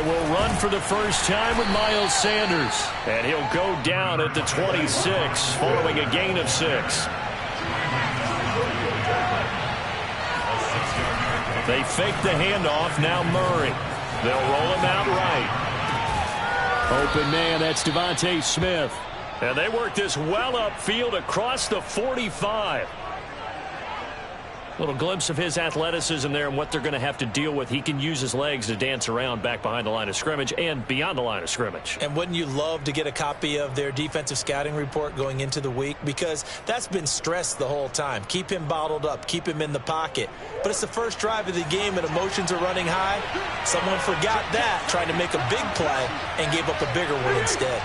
will run for the first time with Miles Sanders. And he'll go down at the 26 following a gain of 6. They fake the handoff. Now Murray. They'll roll him out right. Open man, that's Devontae Smith. And they work this well upfield across the 45. Little glimpse of his athleticism there and what they're going to have to deal with. He can use his legs to dance around back behind the line of scrimmage and beyond the line of scrimmage. And wouldn't you love to get a copy of their defensive scouting report going into the week? Because that's been stressed the whole time. Keep him bottled up. Keep him in the pocket. But it's the first drive of the game and emotions are running high. Someone forgot that, trying to make a big play, and gave up a bigger one instead.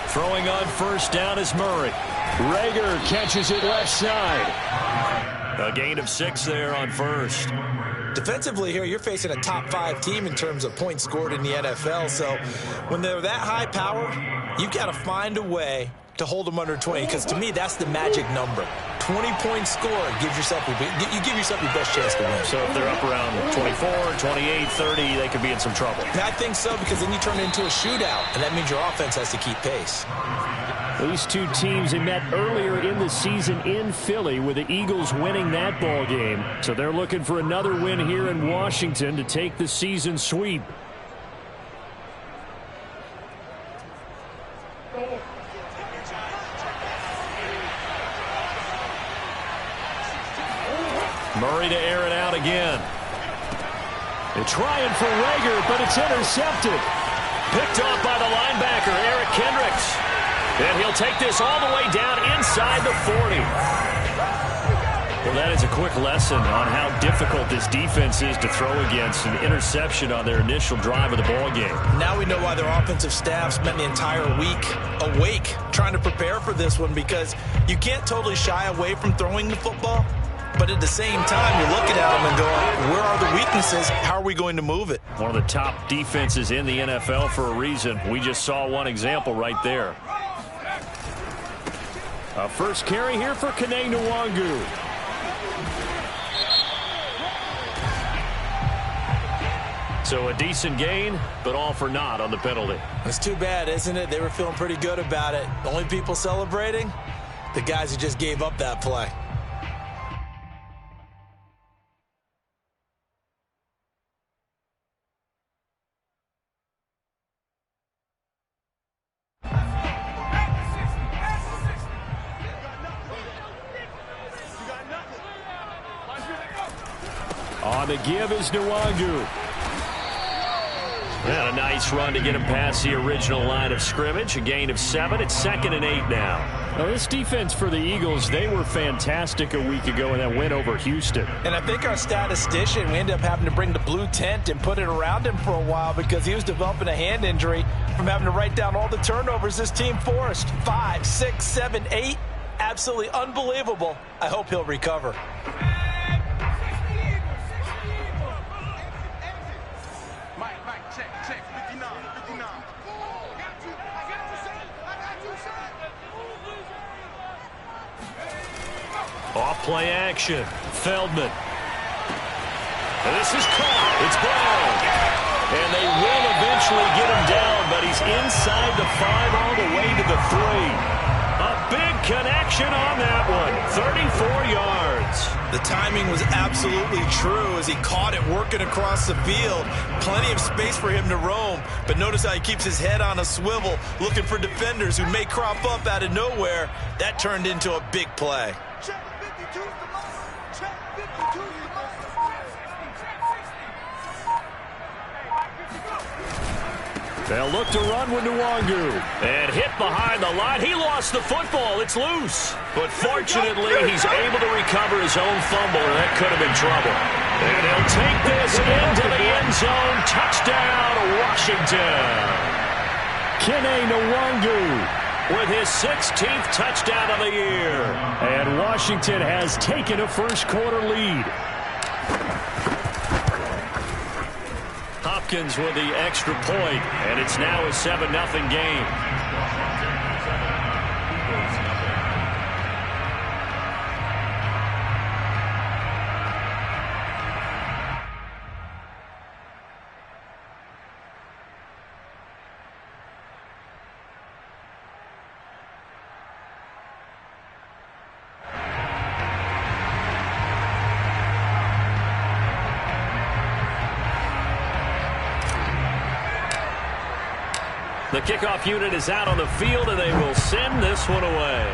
Throwing on first down is Murray. Reagor catches it left side. A gain of 6 there on first. Defensively here, you're facing a top 5 team in terms of points scored in the NFL. So when they're that high power, you've got to find a way to hold them under 20. Because to me, that's the magic number. 20-point score gives yourself you give yourself your best chance to win. So if they're up around 24, 28, 30, they could be in some trouble. And I think so, because then you turn it into a shootout, and that means your offense has to keep pace. These two teams, they met earlier in the season in Philly with the Eagles winning that ball game. So they're looking for another win here in Washington to take the season sweep. Murray to air it out again. They're trying for Reagor, but it's intercepted. Picked off by the linebacker, Eric Kendricks. And he'll take this all the way down inside the 40. Well, that is a quick lesson on how difficult this defense is to throw against. An interception on their initial drive of the ball game. Now we know why their offensive staff spent the entire week awake trying to prepare for this one, because you can't totally shy away from throwing the football. But at the same time, you're looking at them and going, where are the weaknesses? How are we going to move it? One of the top defenses in the NFL for a reason. We just saw one example right there. A first carry here for Kene Nwangu. So a decent gain, but all for naught on the penalty. It's too bad, isn't it? They were feeling pretty good about it. The only people celebrating, the guys who just gave up that play. On the give is Nwangu. And a nice run to get him past the original line of scrimmage. A gain of 7. It's 2nd and 8 now. Now, this defense for the Eagles, they were fantastic a week ago in that win over Houston. And I think our statistician, we ended up having to bring the blue tent and put it around him for a while because he was developing a hand injury from having to write down all the turnovers this team forced. 5, 6, 7, 8. Absolutely unbelievable. I hope he'll recover. Off play action. Feldman. And this is caught. It's Brown. And they will eventually get him down, but he's inside the 5 all the way to the 3. A big connection on that one. 34 yards. The timing was absolutely true as he caught it working across the field. Plenty of space for him to roam, but notice how he keeps his head on a swivel, looking for defenders who may crop up out of nowhere. That turned into a big play. They'll look to run with Nwangu. And hit behind the line. He lost the football. It's loose. But fortunately, he's able to recover his own fumble, and that could have been trouble. And he'll take this into the end zone. Touchdown, Washington. Kene Nwangu with his 16th touchdown of the year. And Washington has taken a first-quarter lead. Hopkins with the extra point, and it's now a 7-0 game. The kickoff unit is out on the field, and they will send this one away.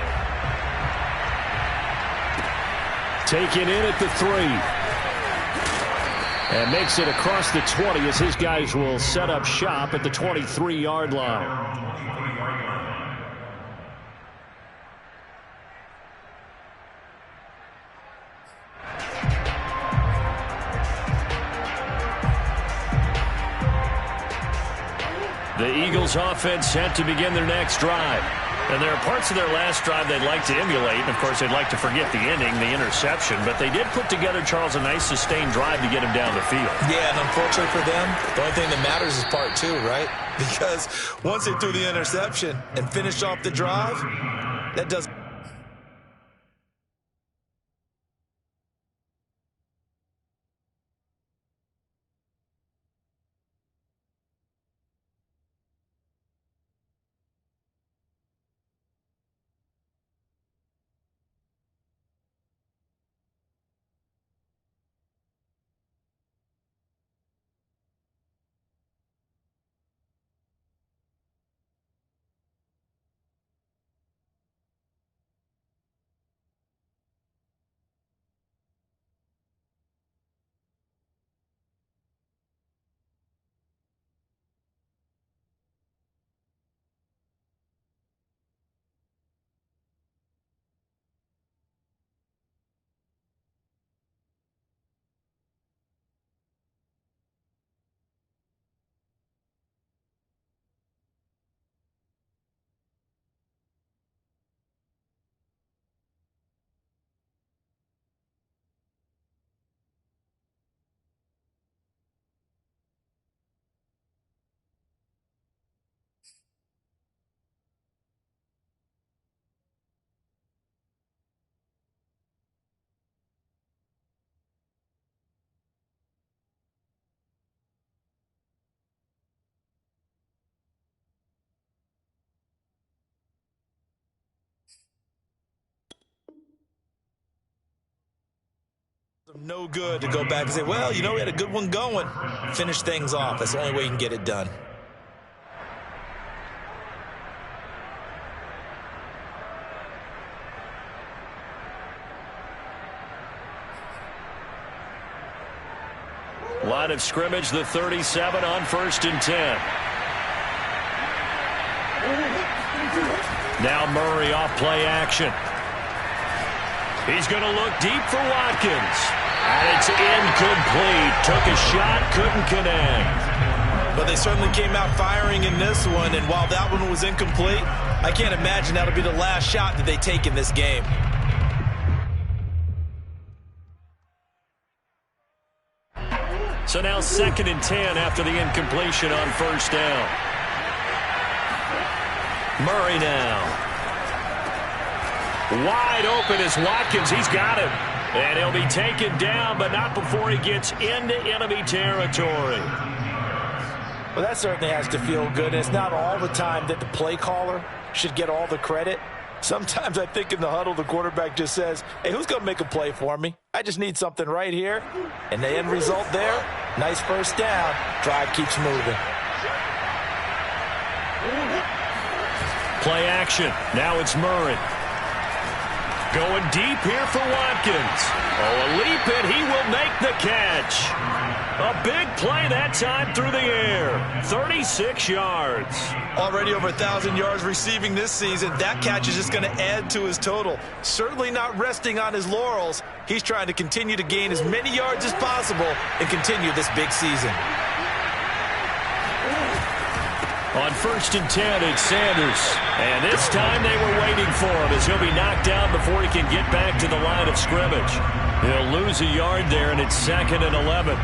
Taken in at the 3. And makes it across the 20 as his guys will set up shop at the 23-yard line. The Eagles offense set to begin their next drive. And there are parts of their last drive they'd like to emulate. And, of course, they'd like to forget the ending, the interception. But they did put together, Charles, a nice sustained drive to get him down the field. Yeah, and unfortunately for them, the only thing that matters is part 2, right? Because once they threw the interception and finished off the drive, that does. No good to go back and say, well, you know, we had a good one going. Finish things off. That's the only way you can get it done. Line of scrimmage, the 37 on 1st and 10. Now Murray off play action. He's going to look deep for Watkins. And it's incomplete. Took a shot, couldn't connect. But they certainly came out firing in this one, and while that one was incomplete, I can't imagine that'll be the last shot that they take in this game. So now 2nd and 10 after the incompletion on 1st down. Murray now. Wide open is Watkins. He's got him. And he'll be taken down, but not before he gets into enemy territory. Well, that certainly has to feel good. And it's not all the time that the play caller should get all the credit. Sometimes I think in the huddle, the quarterback just says, hey, who's going to make a play for me? I just need something right here. And the end result there, nice first down. Drive keeps moving. Play action. Now it's Murray. Going deep here for Watkins. Oh, a leap, and he will make the catch. A big play that time through the air. 36 yards. Already over 1,000 yards receiving this season. That catch is just going to add to his total. Certainly not resting on his laurels. He's trying to continue to gain as many yards as possible and continue this big season. On 1st and 10, it's Sanders. And this time they were waiting for him as he'll be knocked down before he can get back to the line of scrimmage. He'll lose a yard there, and it's 2nd and 11.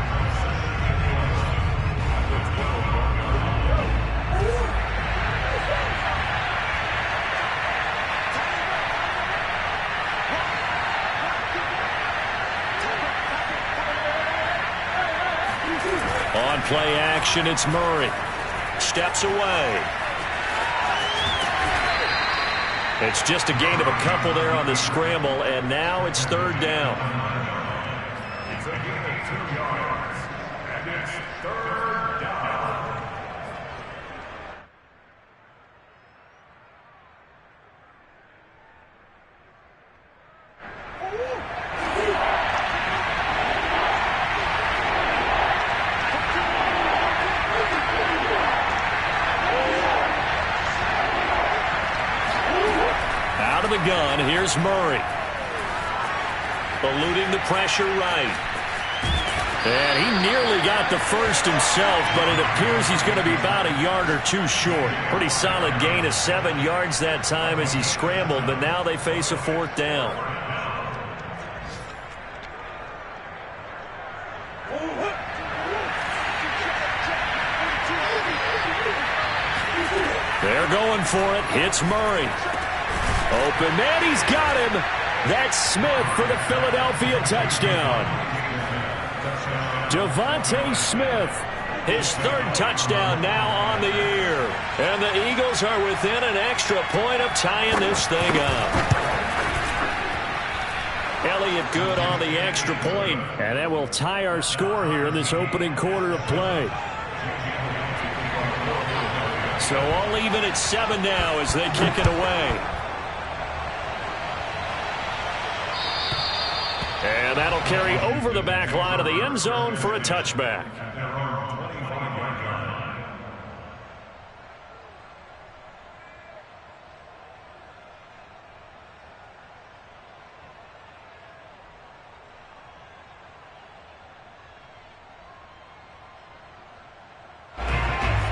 On play action, it's Murray. Steps away. It's just a gain of a couple there on the scramble, and now it's 3rd down. It's a gain of 2 yards, and it's 3rd down. the gun. Here's Murray. Eluding the pressure right. And he nearly got the first himself, but it appears he's going to be about a yard or two short. Pretty solid gain of 7 yards that time as he scrambled, but now they face a 4th down. They're going for it. Hits Murray. Open man, he's got him. That's Smith for the Philadelphia touchdown. Devontae Smith, his 3rd touchdown now on the year. And the Eagles are within an extra point of tying this thing up. Elliott good on the extra point. And that will tie our score here in this opening quarter of play. So all even at 7 now as they kick it away. And that'll carry over the back line of the end zone for a touchback.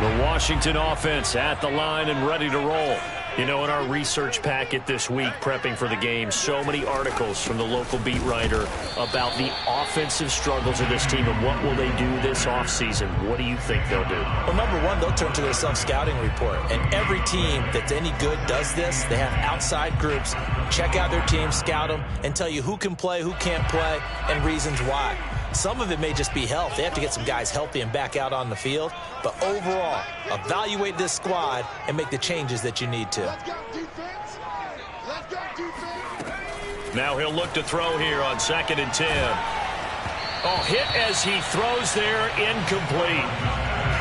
The Washington offense at the line and ready to roll. You know, in our research packet this week, prepping for the game, so many articles from the local beat writer about the offensive struggles of this team and what will they do this offseason. What do you think they'll do? Well, number one, they'll turn to their self-scouting report. And every team that's any good does this. They have outside groups, check out their team, scout them, and tell you who can play, who can't play, and reasons why. Some of it may just be health. They have to get some guys healthy and back out on the field. But overall, evaluate this squad and make the changes that you need to. Let's go defense. Let's go defense. Now he'll look to throw here on 2nd and 10. Oh, hit as he throws there, incomplete.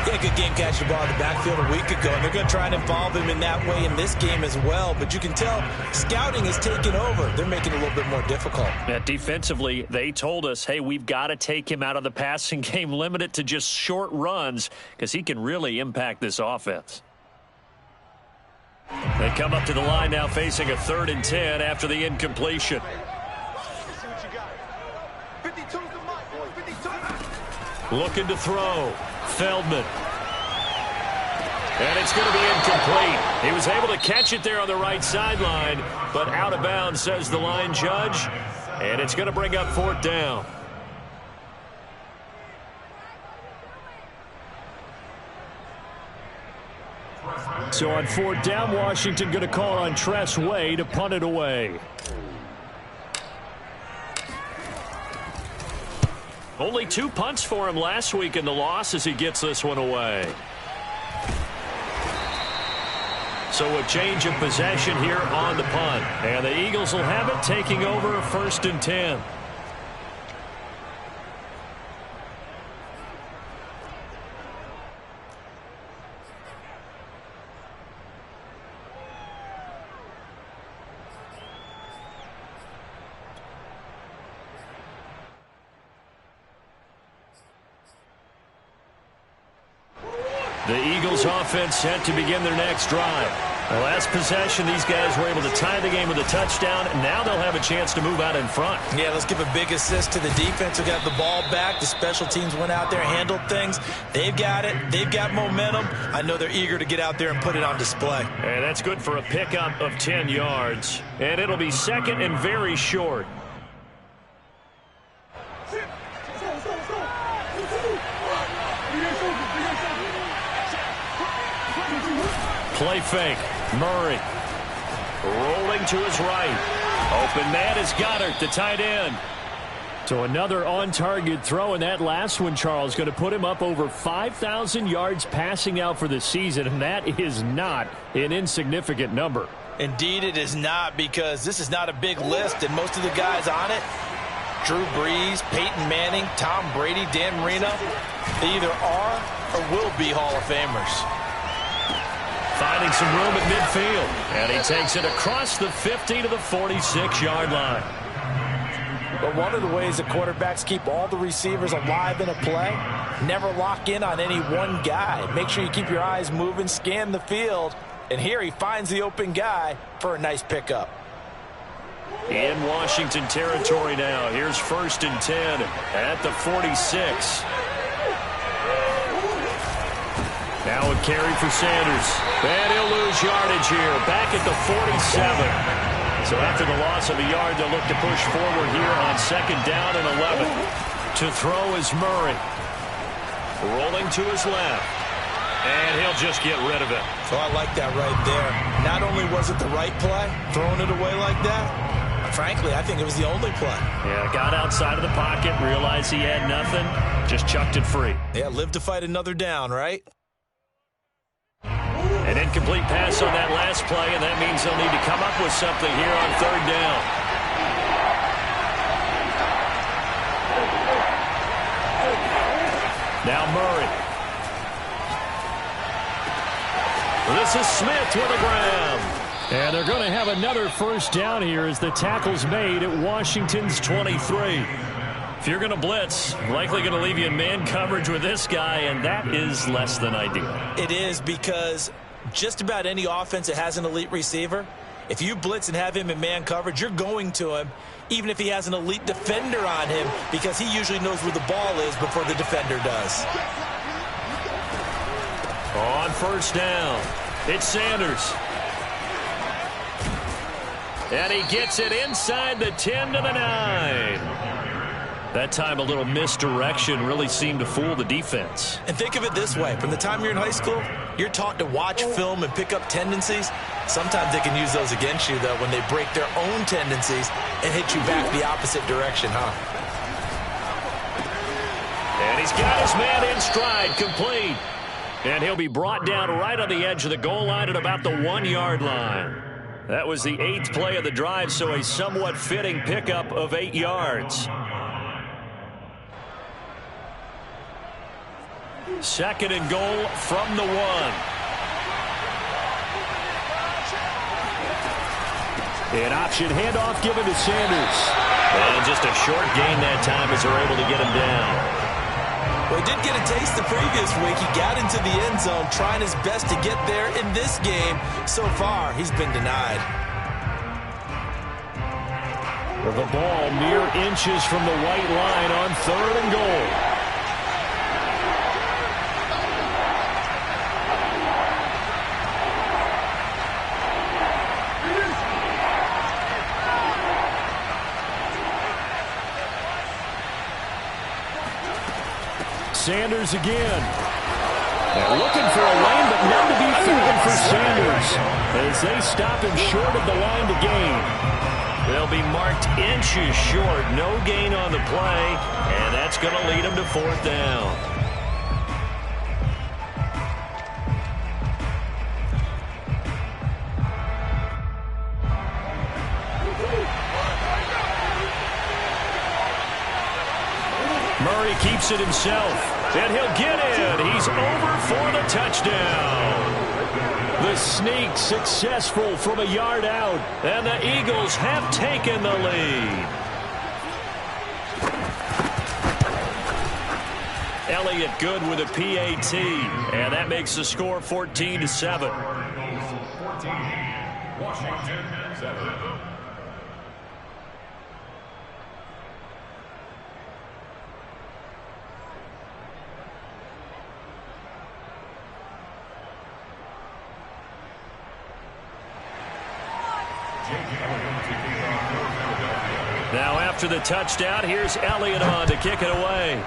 Yeah, good game catching the ball in the backfield a week ago, and they're going to try and involve him in that way in this game as well. But you can tell scouting is taking over. They're making it a little bit more difficult. Yeah, defensively, they told us, hey, we've got to take him out of the passing game, limit it to just short runs, because he can really impact this offense. They come up to the line now facing a 3rd and 10 after the incompletion. Looking to throw. Feldman. And it's going to be incomplete. He was able to catch it there on the right sideline, but out of bounds, says the line judge. And it's going to bring up 4th down. So on 4th down, Washington going to call on Tress Way to punt it away. Only 2 punts for him last week in the loss as he gets this one away. So a change of possession here on the punt. And the Eagles will have it, taking over 1st and 10. The Eagles offense set to begin their next drive. The last possession, these guys were able to tie the game with a touchdown. Now they'll have a chance to move out in front. Yeah, let's give a big assist to the defense who got the ball back. The special teams went out there, handled things. They've got it. They've got momentum. I know they're eager to get out there and put it on display. And that's good for a pickup of 10 yards. And it'll be 2nd and very short. Play fake. Murray. Rolling to his right. Open man is Goddard, the tight end. So another on-target throw, and that last one, Charles, going to put him up over 5,000 yards passing out for the season, and that is not an insignificant number. Indeed it is not, because this is not a big list, and most of the guys on it, Drew Brees, Peyton Manning, Tom Brady, Dan Marino, they either are or will be Hall of Famers. Finding some room at midfield. And he takes it across the 50 to the 46-yard line. But one of the ways that quarterbacks keep all the receivers alive in a play, never lock in on any one guy. Make sure you keep your eyes moving, scan the field. And here he finds the open guy for a nice pickup. In Washington territory now. Here's 1st and 10 at the 46. Now a carry for Sanders. And he'll lose yardage here. Back at the 47. So after the loss of a yard, they'll look to push forward here on 2nd down and 11. To throw is Murray. Rolling to his left. And he'll just get rid of it. So I like that right there. Not only was it the right play, throwing it away like that, frankly, I think it was the only play. Yeah, got outside of the pocket, realized he had nothing, just chucked it free. Yeah, live to fight another down, right? An incomplete pass on that last play, and that means they'll need to come up with something here on 3rd down. Now Murray. This is Smith with a grab. And they're going to have another 1st down here as the tackle's made at Washington's 23. If you're going to blitz, likely going to leave you in man coverage with this guy, and that is less than ideal. It is, because just about any offense that has an elite receiver, if you blitz and have him in man coverage, you're going to him, even if he has an elite defender on him, because he usually knows where the ball is before the defender does. On 1st down, it's Sanders. And he gets it inside the 10 to the 9. That time a little misdirection really seemed to fool the defense. And think of it this way. From the time you're in high school, you're taught to watch film and pick up tendencies. Sometimes they can use those against you, though, when they break their own tendencies and hit you back the opposite direction, huh? And he's got his man in stride, complete. And he'll be brought down right on the edge of the goal line at about the 1-yard line. That was the 8th play of the drive, so a somewhat fitting pickup of 8 yards. 2nd and goal from the 1. An option handoff given to Sanders. And just a short gain that time as they're able to get him down. Well, he did get a taste the previous week. He got into the end zone trying his best to get there in this game. So far, he's been denied. The ball mere inches from the white line on 3rd and goal. Sanders again. They're looking for a lane, but none to be found for Sanders as they stop him short of the line to gain. They'll be marked inches short. No gain on the play, and that's going to lead them to 4th down. Murray keeps it himself, and he'll get in. He's over for the touchdown. The sneak successful from a yard out, and the Eagles have taken the lead. Elliott good with a PAT, and that makes the score 14-7. Washington 7. Now after the touchdown, here's Elliott on to kick it away.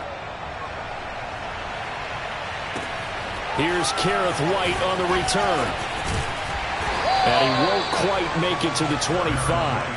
Here's Kareth White on the return. And he won't quite make it to the 25.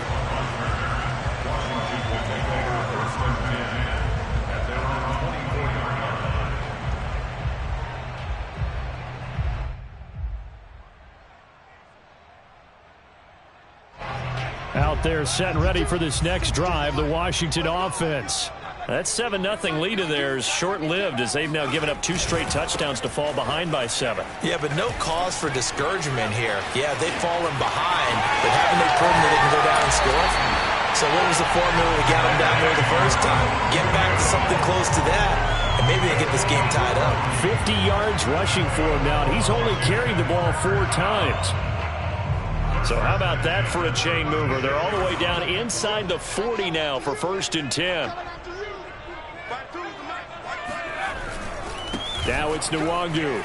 Out there set and ready for this next drive, the Washington offense. That 7-0 lead of theirs short-lived as they've now given up 2 straight touchdowns to fall behind by 7. Yeah, but no cause for discouragement here. Yeah, they've fallen behind, but haven't they proven that they can go down and score? So what was the formula to get them down there the first time? Get back to something close to that, and maybe they get this game tied up. 50 yards rushing for him now, and he's only carried the ball 4 times. So how about that for a chain mover? They're all the way down inside the 40 now for 1st and 10. Now it's Nwangu.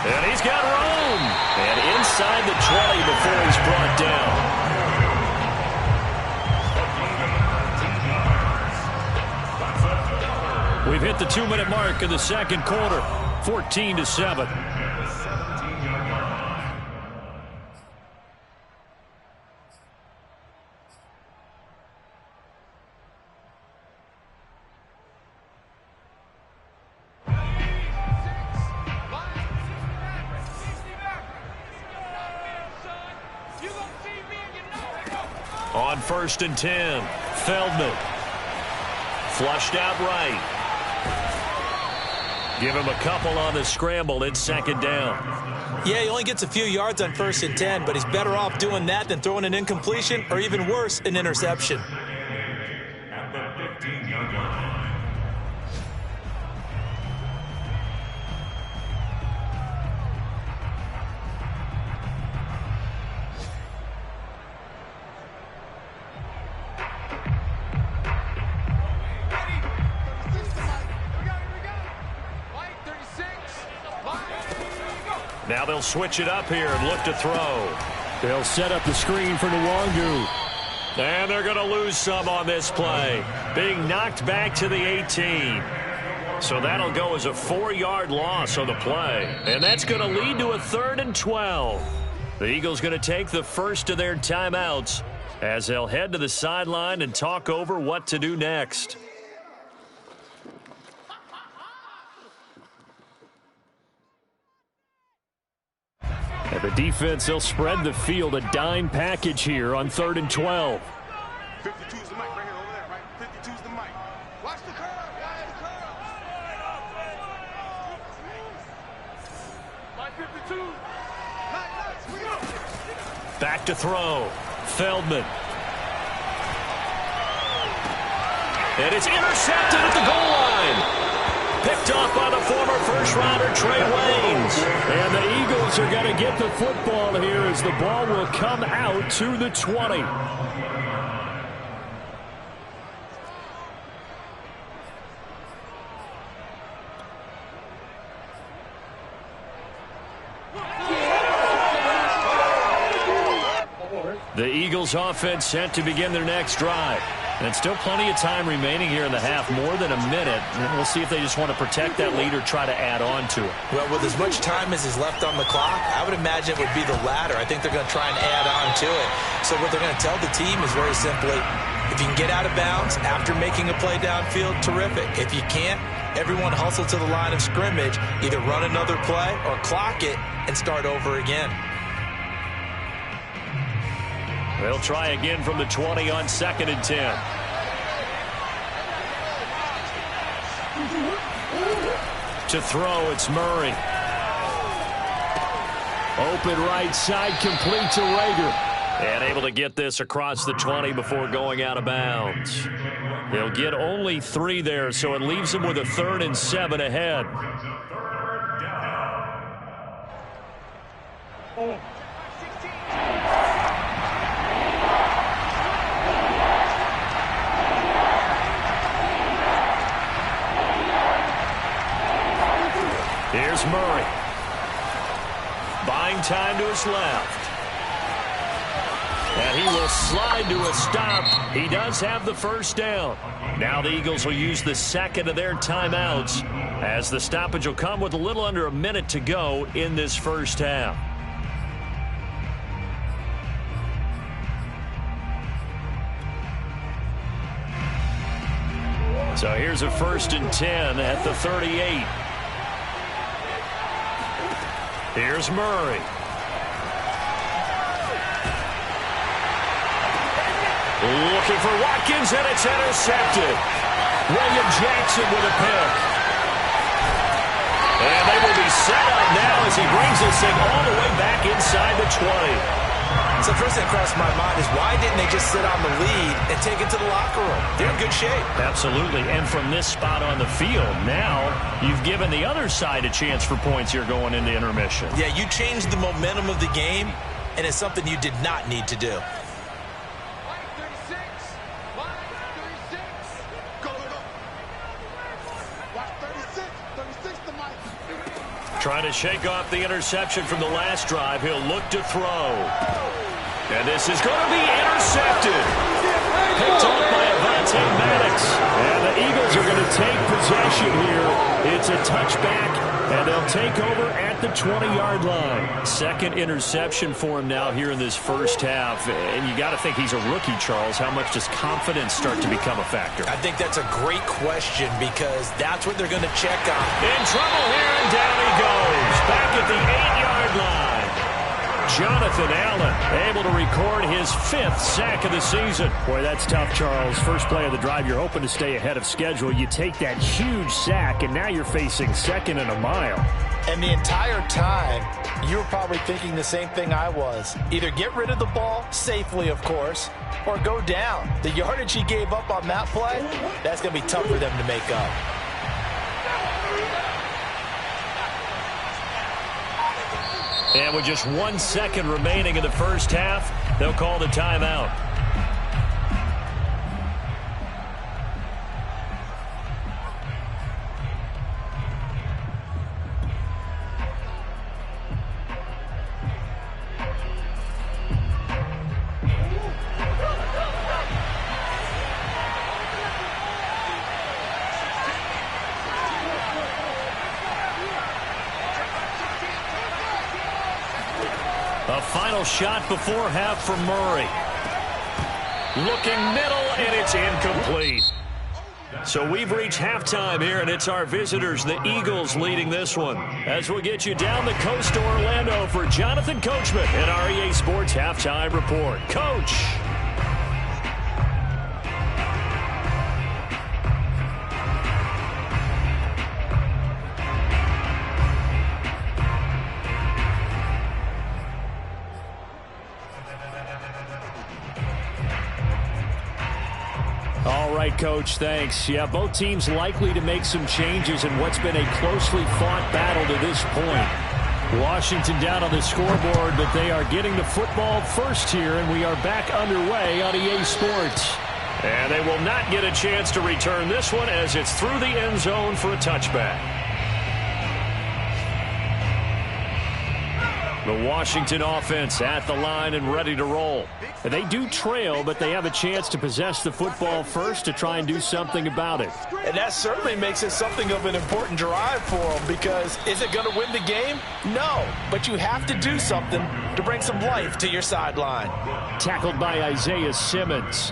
And he's got room. And inside the 20 before he's brought down. We've hit the 2-minute mark of the second quarter. 14-7. On 1st and 10, Feldman. Flushed out right. Give him a couple on the scramble. It's 2nd down. Yeah, he only gets a few yards on 1st and 10, but he's better off doing that than throwing an incompletion or even worse, an interception. At the 15-yard line. Now they'll switch it up here and look to throw. They'll set up the screen for Nwangu. And they're going to lose some on this play. Being knocked back to the 18. So that'll go as a 4-yard loss on the play. And that's going to lead to a 3rd and 12. The Eagles going to take the first of their timeouts as they'll head to the sideline and talk over what to do next. And the defense, they'll spread the field, a dime package here on 3rd and 12. 52's the mic right here over there, right? 52's the mic. Watch the curve, guys, curve. Like 52. Back to throw. Feldman. And it's intercepted at the goal line. Picked off by the former first-rounder Trey Waynes. And the Eagles are going to get the football here as the ball will come out to the 20. The Eagles offense set to begin their next drive. And still plenty of time remaining here in the half, more than a minute. And we'll see if they just want to protect that lead or try to add on to it. Well, with as much time as is left on the clock, I would imagine it would be the latter. I think they're going to try and add on to it. So what they're going to tell the team is very simply, if you can get out of bounds after making a play downfield, terrific. If you can't, everyone hustle to the line of scrimmage, either run another play or clock it and start over again. They'll try again from the 20 on 2nd and 10. To throw, it's Murray. Open right side, complete to Rager. And able to get this across the 20 before going out of bounds. They'll get only 3 there, so it leaves them with a 3rd and 7 ahead. Here's Murray. Buying time to his left. And he will slide to a stop. He does have the first down. Now the Eagles will use the second of their timeouts as the stoppage will come with a little under a minute to go in this first half. So here's a 1st and 10 at the 38. Here's Murray. Looking for Watkins, and it's intercepted. William Jackson with a pick. And they will be set up now as he brings this thing all the way back inside the 20. So first thing that crossed my mind is why didn't they just sit on the lead and take it to the locker room? They're in good shape. Absolutely. And from this spot on the field, now you've given the other side a chance for points here going into intermission. Yeah, you changed the momentum of the game, and it's something you did not need to do. Trying to shake off the interception from the last drive. He'll look to throw. And this is going to be intercepted. Picked off by Avonte Maddox. And the Eagles are going to take possession here. It's a touchback, and they'll take over at the 20-yard line. Second interception for him now here in this first half. And you got to think he's a rookie, Charles. How much does confidence start to become a factor? I think that's a great question because that's what they're going to check on. In trouble here, and down he goes. Back at the 8-yard line. Jonathan Allen able to record his 5th sack of the season. Boy, that's tough, Charles. First play of the drive, you're hoping to stay ahead of schedule. You take that huge sack, and now you're facing 2nd and a mile. And the entire time, you were probably thinking the same thing I was. Either get rid of the ball, safely, of course, or go down. The yardage he gave up on that play, that's going to be tough for them to make up. And with just 1 second remaining in the first half, they'll call the timeout. A final shot before half from Murray. Looking middle, and it's incomplete. So we've reached halftime here, and it's our visitors, the Eagles, leading this one. As we'll get you down the coast to Orlando for Jonathan Coachman at our EA Sports Halftime Report. Coach. All right, Coach, thanks. Yeah, both teams likely to make some changes in what's been a closely fought battle to this point. Washington down on the scoreboard, but they are getting the football first here, and we are back underway on EA Sports. And they will not get a chance to return this one as it's through the end zone for a touchback. The Washington offense at the line and ready to roll. They do trail, but they have a chance to possess the football first to try and do something about it. And that certainly makes it something of an important drive for them because is it going to win the game? No, but you have to do something to bring some life to your sideline. Tackled by Isaiah Simmons.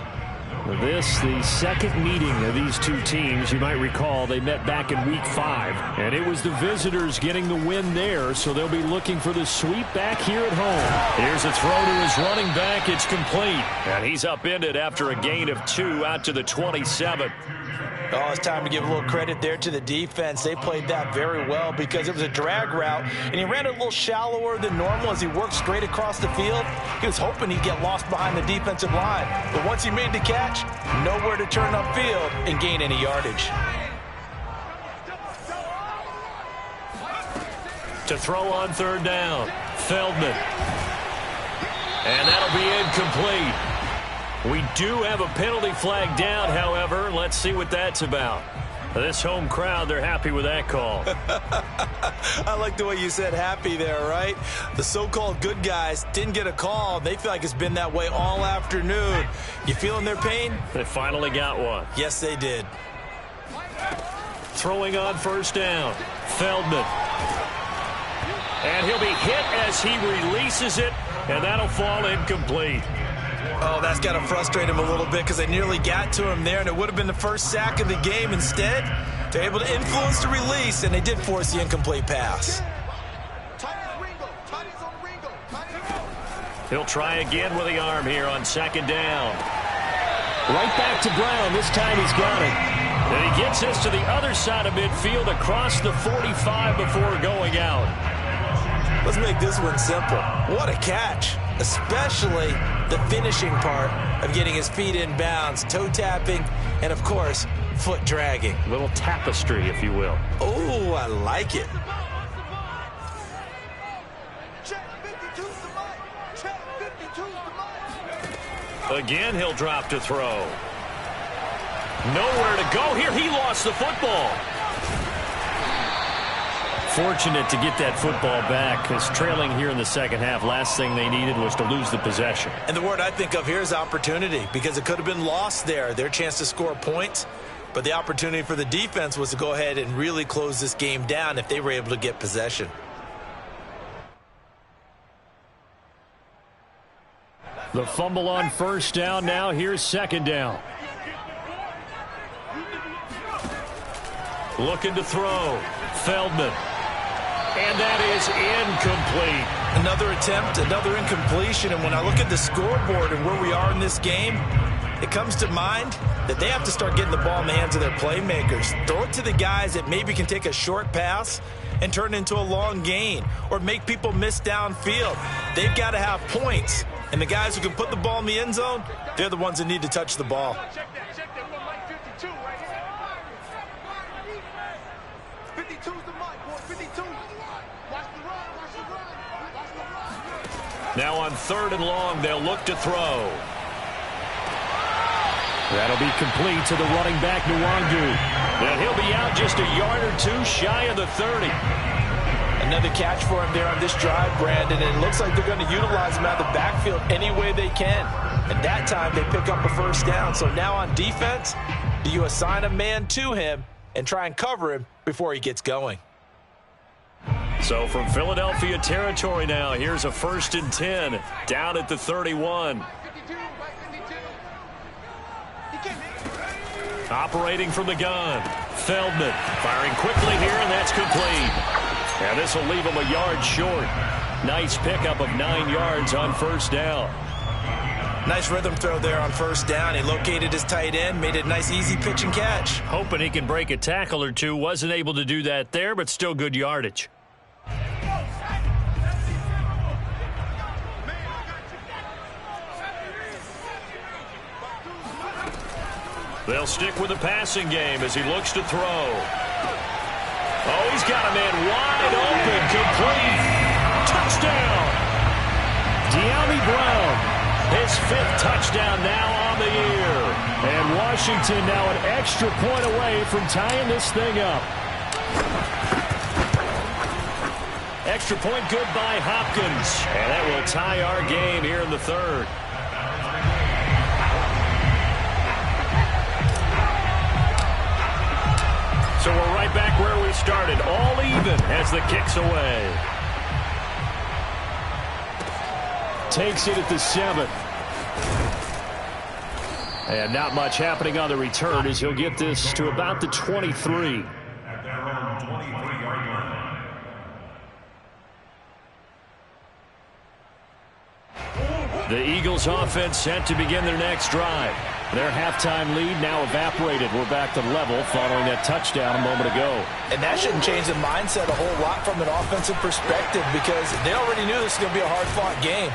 This, the second meeting of these two teams. You might recall they met back in Week 5, and it was the visitors getting the win there, so they'll be looking for the sweep back here at home. Here's a throw to his running back. It's complete, and he's upended after a gain of 2 out to the 27. Oh, it's time to give a little credit there to the defense. They played that very well because it was a drag route, and he ran a little shallower than normal as he worked straight across the field. He was hoping he'd get lost behind the defensive line, but once he made the catch, nowhere to turn upfield and gain any yardage. To throw on third down, Feldman. And that'll be incomplete. We do have a penalty flag down, however. Let's see what that's about. This home crowd, they're happy with that call. I like the way you said happy there, right? The so-called good guys didn't get a call. They feel like it's been that way all afternoon. You feeling their pain? They finally got one. Yes, they did. Throwing on first down, Feldman. And he'll be hit as he releases it, and that'll fall incomplete. Oh, that's got to frustrate him a little bit because they nearly got to him there, and it would have been the first sack of the game. Instead, they're able to influence the release, and they did force the incomplete pass. He'll try again with the arm here on second down. Right back to Brown. This time he's got it. And he gets this to the other side of midfield across the 45 before going out. Let's make this one simple. What a catch, especially the finishing part of getting his feet in bounds, toe tapping, and, of course, foot dragging. A little tapestry, if you will. Oh, I like it. Check 52's the mic. Check. Again, he'll drop to throw. Nowhere to go here. He lost the football. Fortunate to get that football back, because trailing here in the second half, last thing they needed was to lose the possession. And the word I think of here is opportunity, because it could have been lost there, their chance to score points. But the opportunity for the defense was to go ahead and really close this game down if they were able to get possession. The fumble on first down. Now here's second down. Looking to throw. Feldman. And that is incomplete. Another attempt, another incompletion. And when I look at the scoreboard and where we are in this game, it comes to mind that they have to start getting the ball in the hands of their playmakers. Throw it to the guys that maybe can take a short pass and turn it into a long gain or make people miss downfield. They've got to have points. And the guys who can put the ball in the end zone, they're the ones that need to touch the ball. Check that one, Mike 52 right here. 52's the mic, boy, 52. Watch the run, watch the run, watch the run. Now on third and long, they'll look to throw. That'll be complete to the running back, Nwangu. And he'll be out just a yard or two shy of the 30. Another catch for him there on this drive, Brandon, and it looks like they're going to utilize him out of the backfield any way they can. And that time, they pick up a first down. So now on defense, do you assign a man to him and try and cover him before he gets going? So from Philadelphia territory now, here's a 1st and 10, down at the 31. 52, Mike 52. He can't hit. Operating from the gun, Feldman firing quickly here, and that's complete. And this will leave him a yard short. Nice pickup of 9 yards on first down. Nice rhythm throw there on first down. He located his tight end, made it a nice easy pitch and catch. Hoping he can break a tackle or two. Wasn't able to do that there, but still good yardage. They'll stick with the passing game as he looks to throw. Oh, he's got a man wide open, complete. Touchdown. De'Ami Brown, his 5th touchdown now on the year. And Washington now an extra point away from tying this thing up. Extra point good by Hopkins. And that will tie our game here in the 3rd. So we're right back where we started, all even as the kick's away. Takes it at the 7. And not much happening on the return as he'll get this to about the 23. At their own 23-yard line. The Eagles offense set to begin their next drive. Their halftime lead now evaporated. We're back to level following that touchdown a moment ago. And that shouldn't change the mindset a whole lot from an offensive perspective, because they already knew this was going to be a hard-fought game.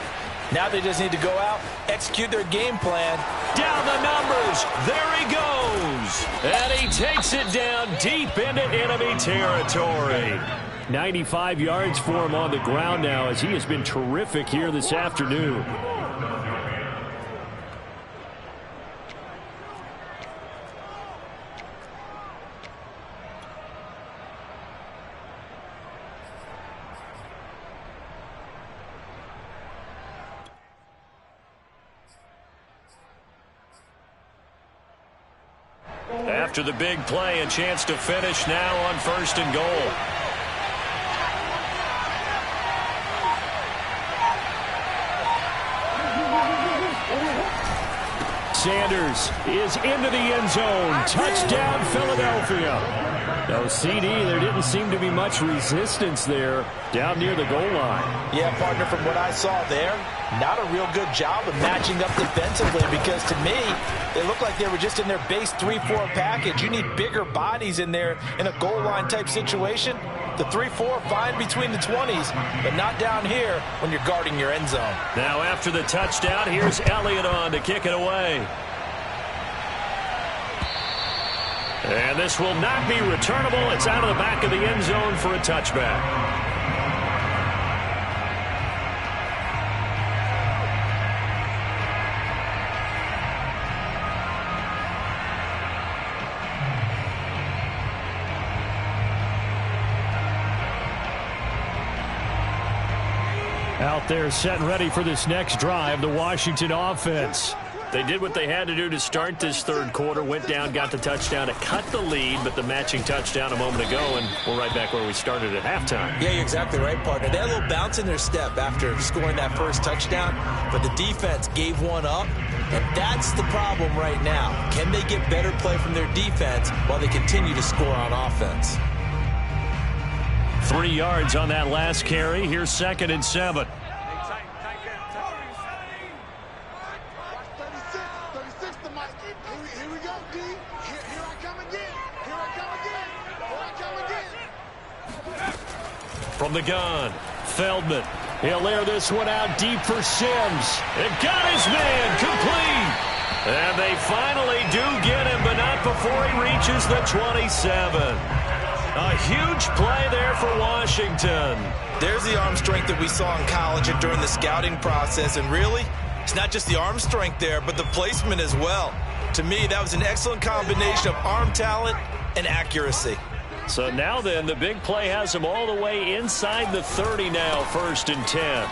Now they just need to go out, execute their game plan. Down the numbers. There he goes. And he takes it down deep into enemy territory. 95 yards for him on the ground now, as he has been terrific here this afternoon. After the big play, a chance to finish now on 1st and goal. Sanders is into the end zone. Touchdown, Philadelphia. No CD, there didn't seem to be much resistance there down near the goal line. Yeah, partner, from what I saw there, not a real good job of matching up defensively, because to me, they looked like they were just in their base 3-4 package. You need bigger bodies in there in a goal line type situation. The 3-4 fine between the 20s, but not down here when you're guarding your end zone. Now after the touchdown, here's Elliott on to kick it away. And this will not be returnable. It's out of the back of the end zone for a touchback. Out there set and ready for this next drive, the Washington offense. They did what they had to do to start this third quarter. Went down, got the touchdown to cut the lead, but the matching touchdown a moment ago, and we're right back where we started at halftime. Yeah, you're exactly right, partner. They had a little bounce in their step after scoring that first touchdown, but the defense gave one up, and that's the problem right now. Can they get better play from their defense while they continue to score on offense? 3 yards on that last carry. Here's 2nd and 7. From the gun, Feldman. He'll air this one out deep for Sims. It got his man complete. And they finally do get him, but not before he reaches the 27. A huge play there for Washington. There's the arm strength that we saw in college and during the scouting process. And really, it's not just the arm strength there, but the placement as well. To me, that was an excellent combination of arm talent and accuracy. So now then, the big play has him all the way inside the 30 now, 1st and 10.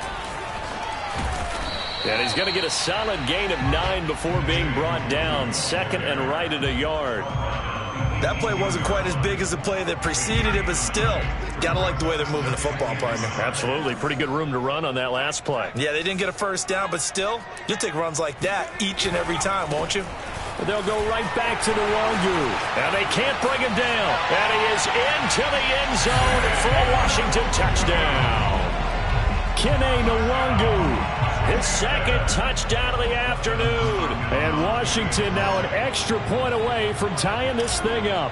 And he's going to get a solid gain of 9 before being brought down. 2nd and right at a yard. That play wasn't quite as big as the play that preceded it, but still, gotta like the way they're moving the football, partner. Absolutely. Pretty good room to run on that last play. Yeah, they didn't get a first down, but still, you'll take runs like that each and every time, won't you? They'll go right back to Nwangwu. And they can't bring him down. And he is into the end zone for a Washington touchdown. Kene Nwangwu. His 2nd touchdown of the afternoon. And Washington now an extra point away from tying this thing up.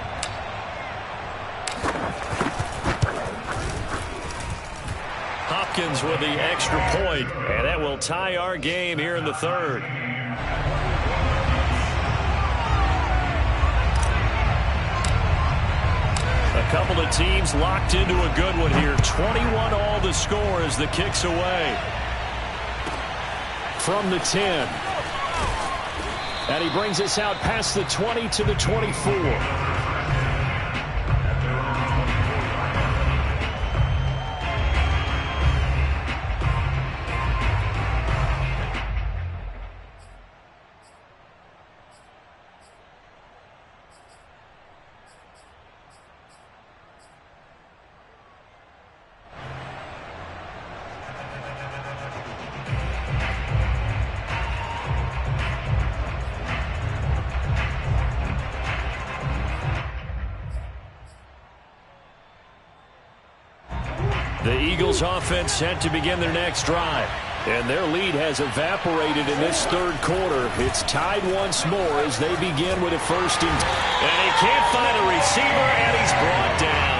Hopkins with the extra point. And that will tie our game here in the 3rd. A couple of teams locked into a good one here. 21 all the score as the kick's away. From the 10. And he brings us out past the 20 to the 24. The Eagles offense set to begin their next drive. And their lead has evaporated in this 3rd quarter. It's tied once more as they begin with a 1st and 10. And he can't find a receiver, and he's brought down.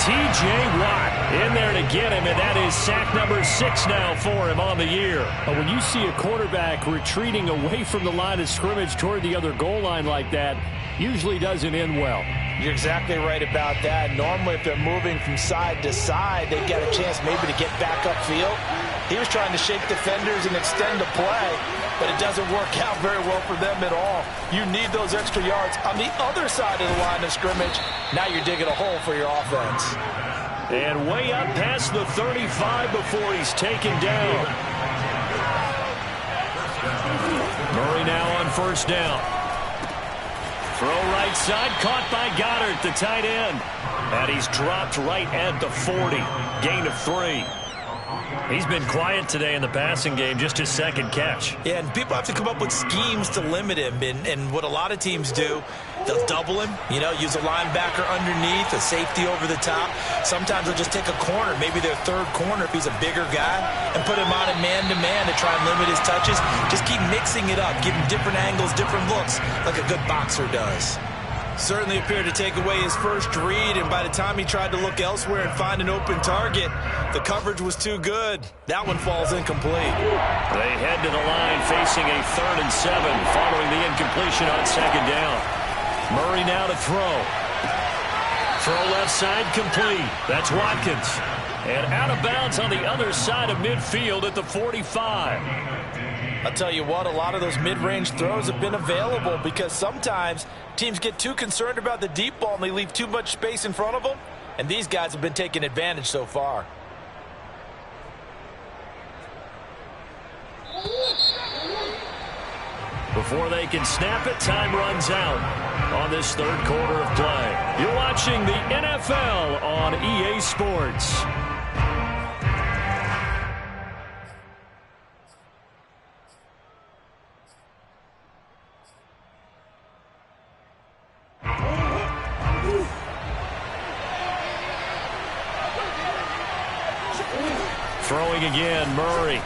T.J. Watt in there to get him, and that is sack number 6 now for him on the year. When you see a quarterback retreating away from the line of scrimmage toward the other goal line like that, usually doesn't end well. You're exactly right about that. Normally, if they're moving from side to side, they've got a chance maybe to get back upfield. He was trying to shake defenders and extend the play, but it doesn't work out very well for them at all. You need those extra yards on the other side of the line of scrimmage. Now you're digging a hole for your offense. And way up past the 35 before he's taken down. Murray now on 1st down. Throw right side, caught by Goddard, the tight end. And he's dropped right at the 40. Gain of 3. He's been quiet today in the passing game, just his 2nd catch. Yeah, and people have to come up with schemes to limit him. And what a lot of teams do, they'll double him, use a linebacker underneath, a safety over the top. Sometimes they'll just take a corner, maybe their 3rd corner if he's a bigger guy, and put him on a man-to-man to try and limit his touches. Just keep mixing it up, give him different angles, different looks, like a good boxer does. Certainly appeared to take away his first read, and by the time he tried to look elsewhere and find an open target, the coverage was too good. That one falls incomplete. They head to the line facing a 3rd and 7 following the incompletion on 2nd down. Murray now to throw. Throw left side complete. That's Watkins. And out of bounds on the other side of midfield at the 45. I'll tell you what, a lot of those mid-range throws have been available because sometimes teams get too concerned about the deep ball and they leave too much space in front of them, and these guys have been taking advantage so far. Before they can snap it, time runs out on this third quarter of play. You're watching the NFL on EA Sports. Throwing again, Murray.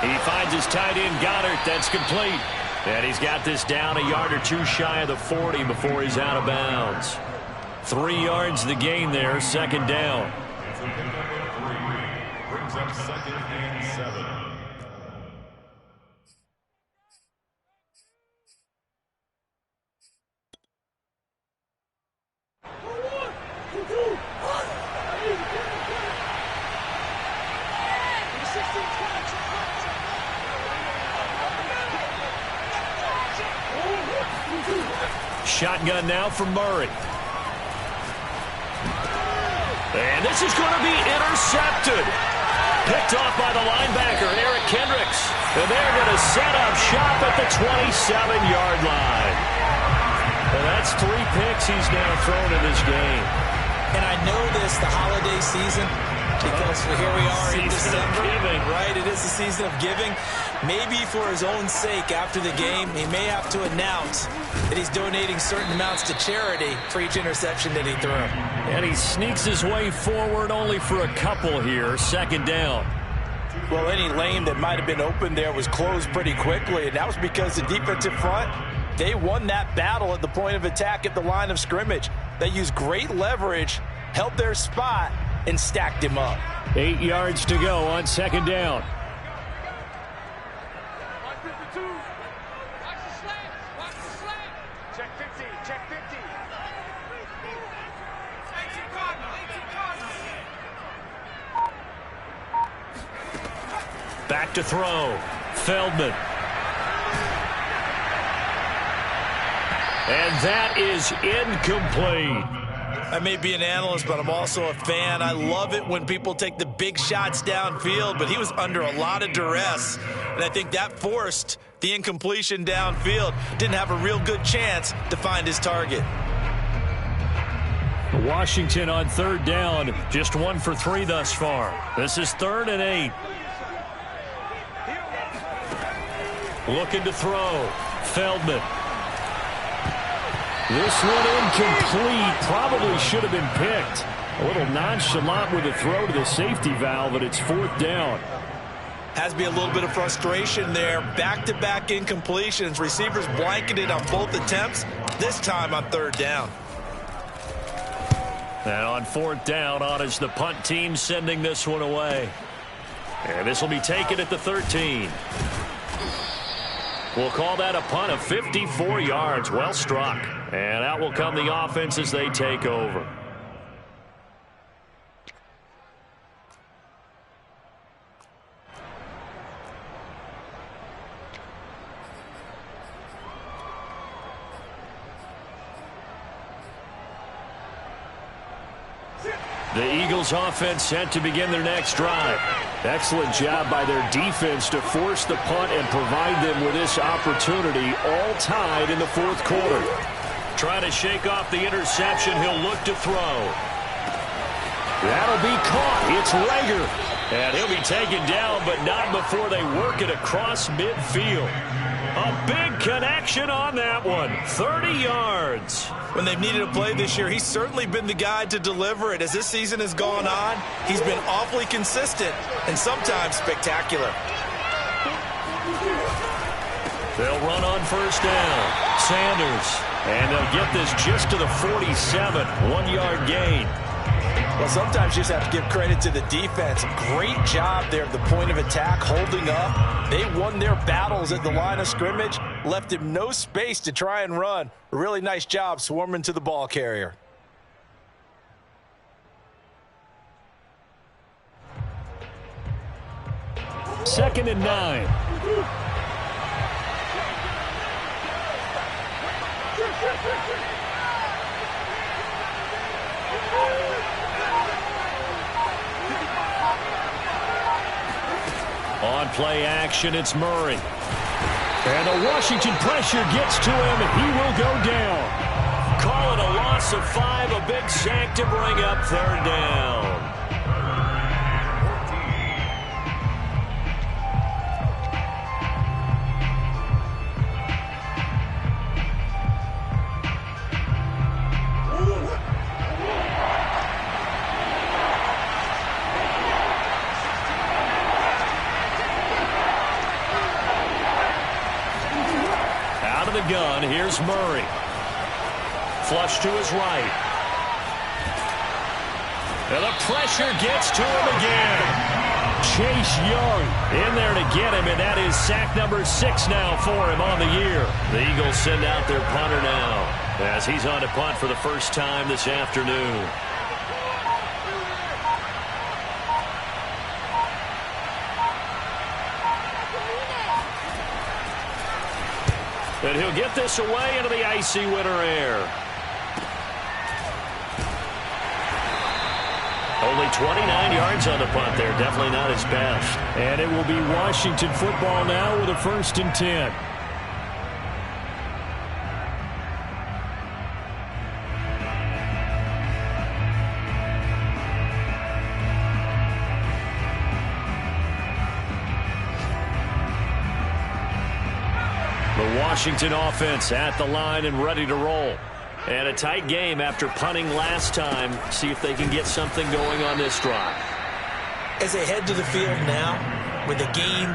He finds his tight end, Goddard. That's complete. And he's got this down a yard or two shy of the 40 before he's out of bounds. 3 yards the gain there, second down. It's a pickup of 3. Brings up second and 7. Shotgun now from Murray. And this is going to be intercepted. Picked off by the linebacker, Eric Kendricks. And they're going to set up shop at the 27-yard line. And that's 3 picks he's now thrown in this game. And I know this, the holiday season, because here we are in December, right? It is the season of giving. Maybe for his own sake after the game, he may have to announce that he's donating certain amounts to charity for each interception that he threw. And he sneaks his way forward only for a couple here, second down. Well, any lane that might have been open there was closed pretty quickly, and that was because the defensive front, they won that battle at the point of attack at the line of scrimmage. They used great leverage, held their spot, and stacked him up. 8 yards to go on second down. Back to throw. Feldman. And that is incomplete. I may be an analyst, but I'm also a fan. I love it when people take the big shots downfield, but he was under a lot of duress, and I think that forced the incompletion downfield. Didn't have a real good chance to find his target. Washington on third down, just 1 for 3 thus far. This is 3rd and 8. Looking to throw. Feldman. This one incomplete. Probably should have been picked. A little nonchalant with a throw to the safety valve, but it's 4th down. Has to be a little bit of frustration there. Back-to-back incompletions. Receivers blanketed on both attempts, this time on 3rd down. And on 4th down, on is the punt team sending this one away. And this will be taken at the 13. We'll call that a punt of 54 yards. Well struck. And out will come the offense as they take over. The Eagles offense set to begin their next drive. Excellent job by their defense to force the punt and provide them with this opportunity, all tied in the 4th quarter. Trying to shake off the interception, he'll look to throw. That'll be caught. It's Reagor. And he'll be taken down, but not before they work it across midfield. A big connection on that one. 30 yards. When they've needed a play this year, he's certainly been the guy to deliver it. As this season has gone on, he's been awfully consistent and sometimes spectacular. They'll run on 1st down. Sanders. And they'll get this just to the 47. 1-yard gain. Well, sometimes you just have to give credit to the defense. Great job there at the point of attack, holding up. They won their battles at the line of scrimmage, left him no space to try and run. A really nice job swarming to the ball carrier. Second and 9. On play action, it's Murray. And the Washington pressure gets to him, and he will go down. Call it a loss of 5, a big sack to bring up third down. Gun. Here's Murray. Flush to his right. And the pressure gets to him again. Chase Young in there to get him, and that is sack number 6 now for him on the year. The Eagles send out their punter now as he's on to punt for the first time this afternoon. And he'll get this away into the icy winter air. Only 29 yards on the punt there. Definitely not his best. And it will be Washington football now with a 1st and 10. Washington offense at the line and ready to roll. And a tight game after punting last time. See if they can get something going on this drive. As they head to the field now, with the game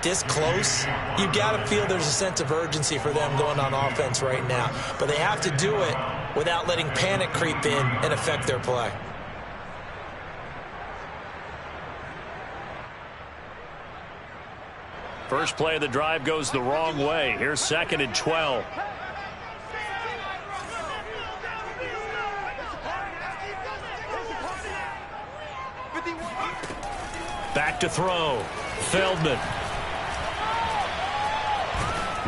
this close, you've got to feel there's a sense of urgency for them going on offense right now. But they have to do it without letting panic creep in and affect their play. First play of the drive goes the wrong way. Here's 2nd and 12. Back to throw. Feldman.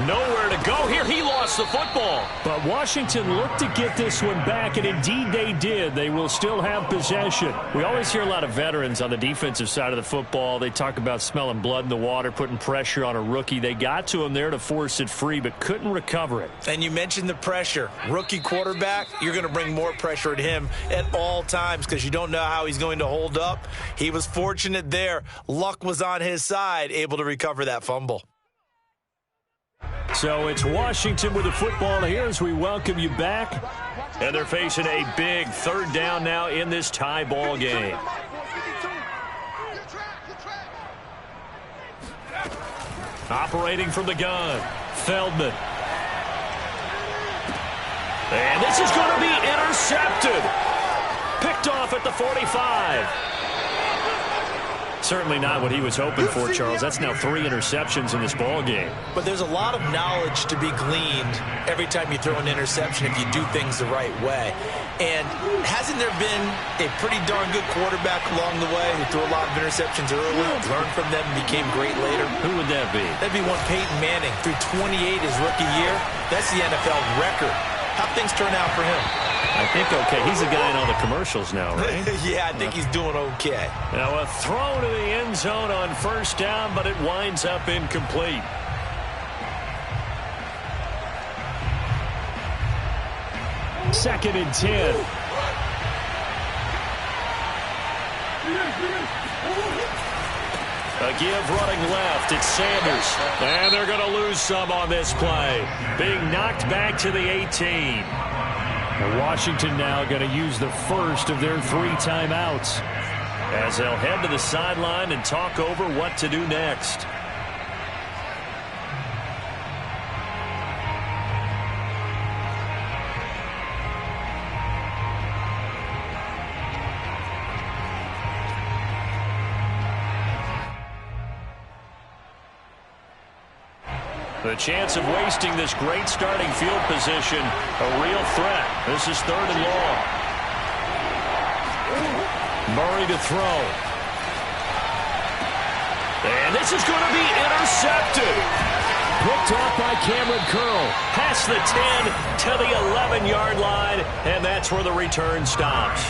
Nowhere to go here. He lost the football. But Washington looked to get this one back, and indeed they did. They will still have possession. We always hear a lot of veterans on the defensive side of the football. They talk about smelling blood in the water, putting pressure on a rookie. They got to him there to force it free, but couldn't recover it. And you mentioned the pressure. Rookie quarterback, you're going to bring more pressure at him at all times because you don't know how he's going to hold up. He was fortunate there. Luck was on his side, able to recover that fumble. So it's Washington with the football here as we welcome you back. And they're facing a big 3rd down now in this tie ball game. Operating from the gun, Feldman. And this is going to be intercepted. Picked off at the 45. Certainly not what he was hoping for, Charles. That's now 3 interceptions in this ball game. But there's a lot of knowledge to be gleaned every time you throw an interception if you do things the right way. And hasn't there been a pretty darn good quarterback along the way who threw a lot of interceptions early, learned from them, and became great later? Who would that be? That'd be one Peyton Manning. Threw 28 his rookie year. That's the NFL record. How'd things turn out for him? I think okay. He's the guy in all the commercials now, right? Yeah, I think he's doing okay. Now a throw to the end zone on 1st down, but it winds up incomplete. Second and 10. A give running left. It's Sanders. And they're going to lose some on this play. Being knocked back to the 18. And Washington now going to use the first of their 3 timeouts. As they'll head to the sideline and talk over what to do next. The chance of wasting this great starting field position, a real threat. This is 3rd and long. Murray to throw. And this is going to be intercepted. Picked off by Cameron Curl. Past the 10 to the 11-yard line, and that's where the return stops.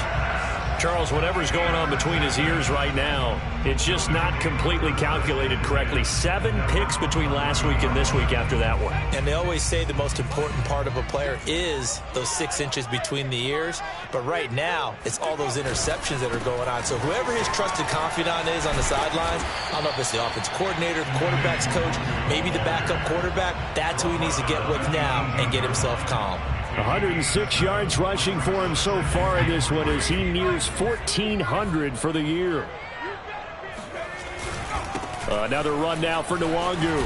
Charles, whatever's going on between his ears right now, it's just not completely calculated correctly. 7 picks between last week and this week after that one. And they always say the most important part of a player is those 6 inches between the ears. But right now, it's all those interceptions that are going on. So whoever his trusted confidant is on the sidelines, I don't know if it's the offense coordinator, the quarterback's coach, maybe the backup quarterback, that's who he needs to get with now and get himself calm. 106 yards rushing for him so far in this one as he nears 1,400 for the year. Another run now for Nwangu.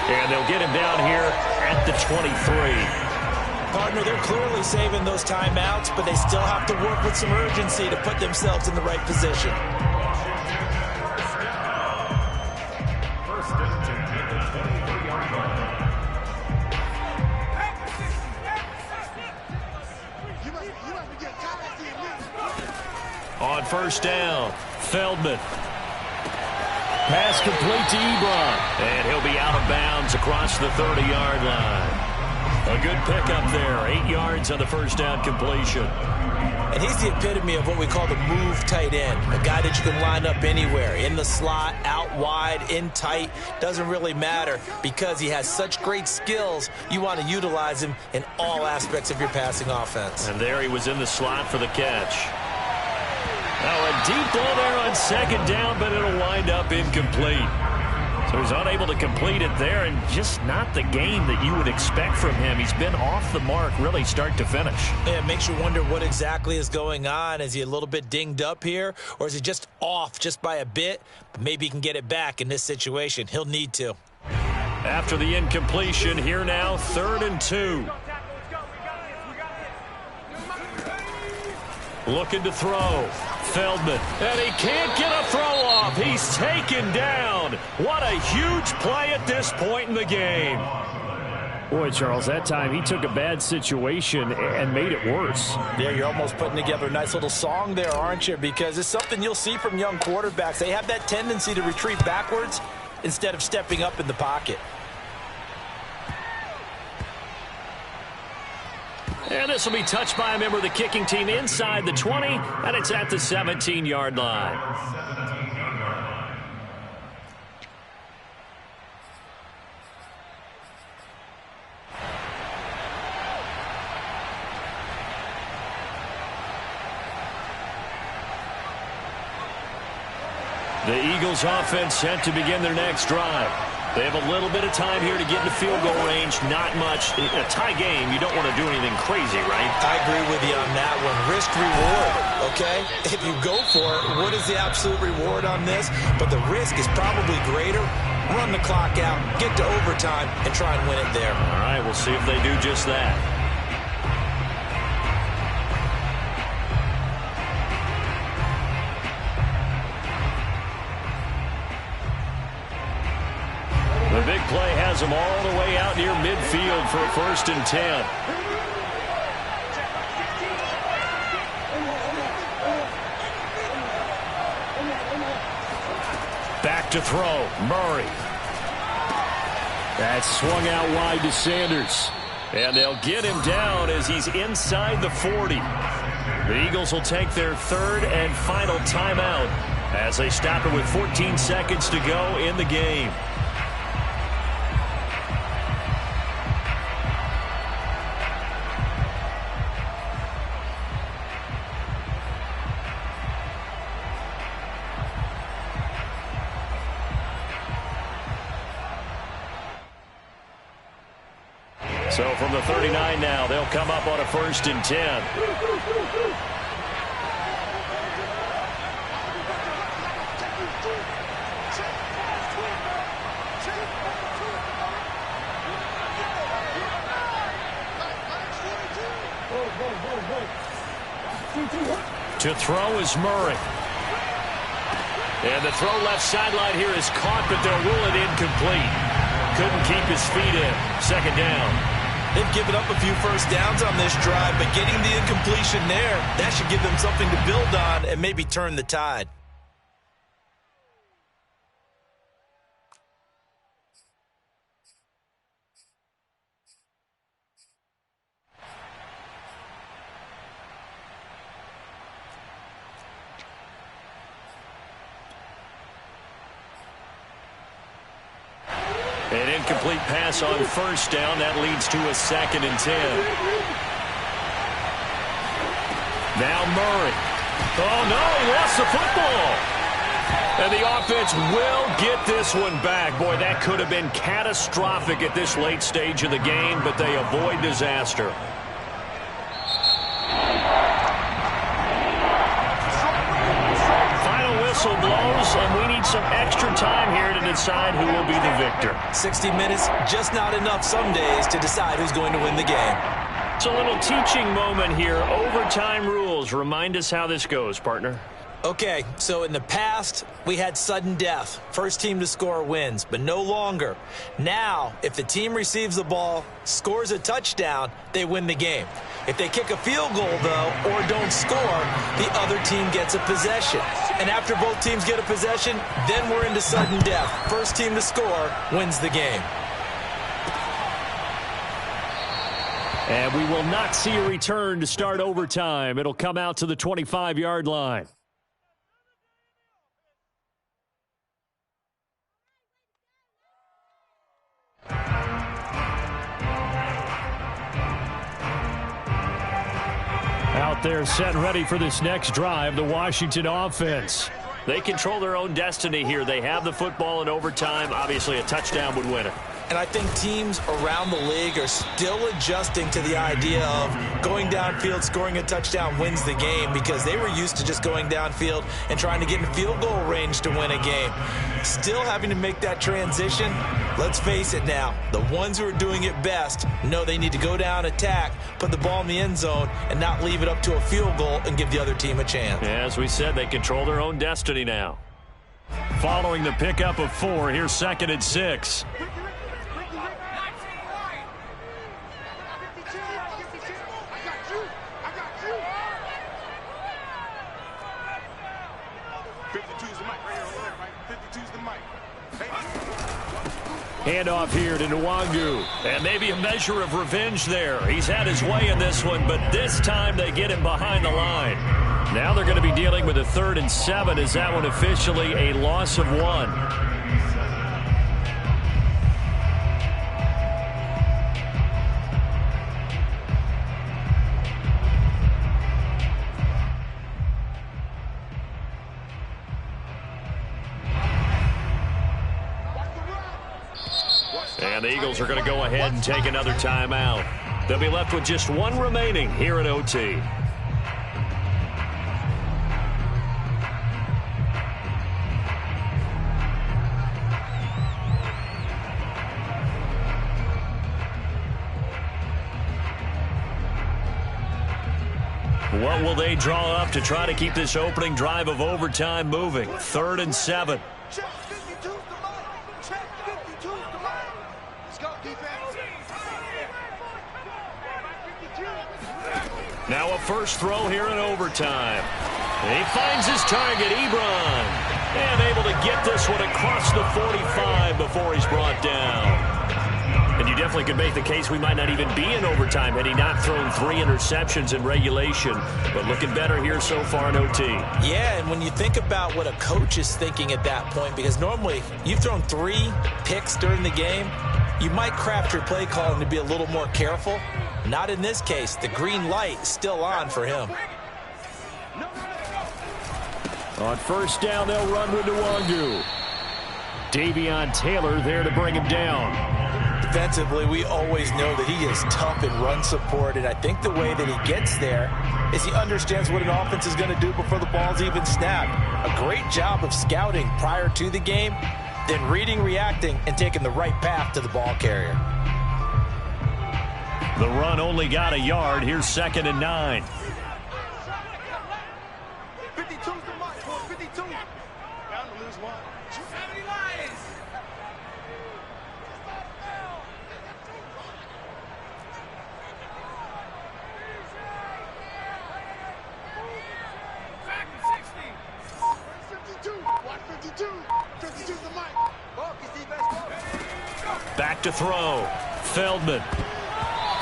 And they'll get him down here at the 23. Partner, they're clearly saving those timeouts, but they still have to work with some urgency to put themselves in the right position. First and 10 at the 23-yard line. On first down, Feldman. Pass complete to Ebron. And he'll be out of bounds across the 30-yard line. A good pickup there. 8 yards on the first down completion. And he's the epitome of what we call the move tight end. A guy that you can line up anywhere. In the slot, out wide, in tight. Doesn't really matter because he has such great skills. You want to utilize him in all aspects of your passing offense. And there he was in the slot for the catch. Now a deep ball there on second down, but it'll wind up incomplete. So he's unable to complete it there, and just not the game that you would expect from him. He's been off the mark really start to finish. Yeah, it makes you wonder what exactly is going on. Is he a little bit dinged up here, or is he just off just by a bit? Maybe he can get it back in this situation. He'll need to. After the incompletion, here now, 3rd and 2. Looking to throw. Feldman. And he can't get a throw off. He's taken down. What a huge play at this point in the game. Boy, Charles, that time he took a bad situation and made it worse. Yeah, you're almost putting together a nice little song there, aren't you? Because it's something you'll see from young quarterbacks. They have that tendency to retreat backwards instead of stepping up in the pocket. And this will be touched by a member of the kicking team inside the 20, and it's at the 17-yard line. The Eagles offense set to begin their next drive. They have a little bit of time here to get into field goal range. Not much. In a tie game, you don't want to do anything crazy, right? I agree with you on that one. Risk-reward, okay? If you go for it, what is the absolute reward on this? But the risk is probably greater. Run the clock out, get to overtime, and try and win it there. All right, we'll see if they do just that. The big play has them all the way out near midfield for a 1st and 10. Back to throw. Murray. That's swung out wide to Sanders. And they'll get him down as he's inside the 40. The Eagles will take their 3rd and final timeout as they stop it with 14 seconds to go in the game. So from the 39 now, they'll come up on a 1st and 10. To throw is Murray. And the throw left sideline here is caught, but they'll rule it incomplete. Couldn't keep his feet in. 2nd down. They've given up a few first downs on this drive, but getting the incompletion there, that should give them something to build on and maybe turn the tide. An incomplete pass on first down. That leads to a 2nd and 10. Now Murray. Oh, no, he lost the football. And the offense will get this one back. Boy, that could have been catastrophic at this late stage of the game, but they avoid disaster. Final whistle blows, and we need some extra time here to decide who will be the victor. 60 minutes, just not enough some days to decide who's going to win the game. It's a little teaching moment here. Overtime rules. Remind us how this goes, partner. Okay, so in the past, we had sudden death. First team to score wins, but no longer. Now, if the team receives the ball, scores a touchdown, they win the game. If they kick a field goal, though, or don't score, the other team gets a possession. And after both teams get a possession, then we're into sudden death. First team to score wins the game. And we will not see a return to start overtime. It'll come out to the 25-yard line. Out there set and ready for this next drive, the Washington offense. They control their own destiny here. They have the football in overtime. Obviously, a touchdown would win it. And I think teams around the league are still adjusting to the idea of going downfield, scoring a touchdown wins the game, because they were used to just going downfield and trying to get in field goal range to win a game. Still having to make that transition. Let's face it now, the ones who are doing it best know they need to go down, attack, put the ball in the end zone, and not leave it up to a field goal and give the other team a chance. As we said, they control their own destiny now. Following the pickup of 4, here's 2nd and 6. Handoff here to Nwangu. And maybe a measure of revenge there. He's had his way in this one, but this time they get him behind the line. Now they're going to be dealing with a 3rd and 7. Is that one officially a loss of 1? And the Eagles are going to go ahead and take another timeout. They'll be left with just 1 remaining here at OT. What will they draw up to try to keep this opening drive of overtime moving? 3rd and 7. Now a first throw here in overtime. And he finds his target, Ebron. And able to get this one across the 45 before he's brought down. And you definitely could make the case we might not even be in overtime had he not thrown 3 interceptions in regulation. But looking better here so far in OT. Yeah, and when you think about what a coach is thinking at that point, because normally you've thrown 3 picks during the game, you might craft your play calling to be a little more careful. Not in this case. The green light is still on for him. On first down, they'll run with Nwangu. Davion Taylor there to bring him down. Defensively, we always know that he is tough in run support, and I think the way that he gets there is he understands what an offense is going to do before the ball's even snapped. A great job of scouting prior to the game, then reading, reacting, and taking the right path to the ball carrier. The run only got a yard. Here's 2nd and 9. 52's the mark, boy. 52. Bound to lose 1. 70 Lions. Back to 60. 52. Watch 52. 52's the mark. Ball, back to throw. Feldman.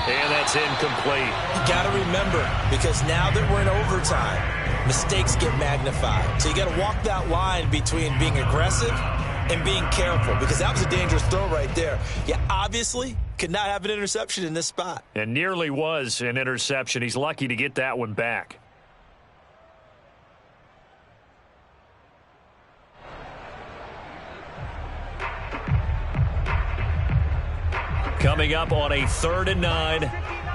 And that's incomplete. You got to remember, because now that we're in overtime, mistakes get magnified. So you got to walk that line between being aggressive and being careful, because that was a dangerous throw right there. You obviously could not have an interception in this spot. And nearly was an interception. He's lucky to get that one back. Coming up on a 3rd and 9.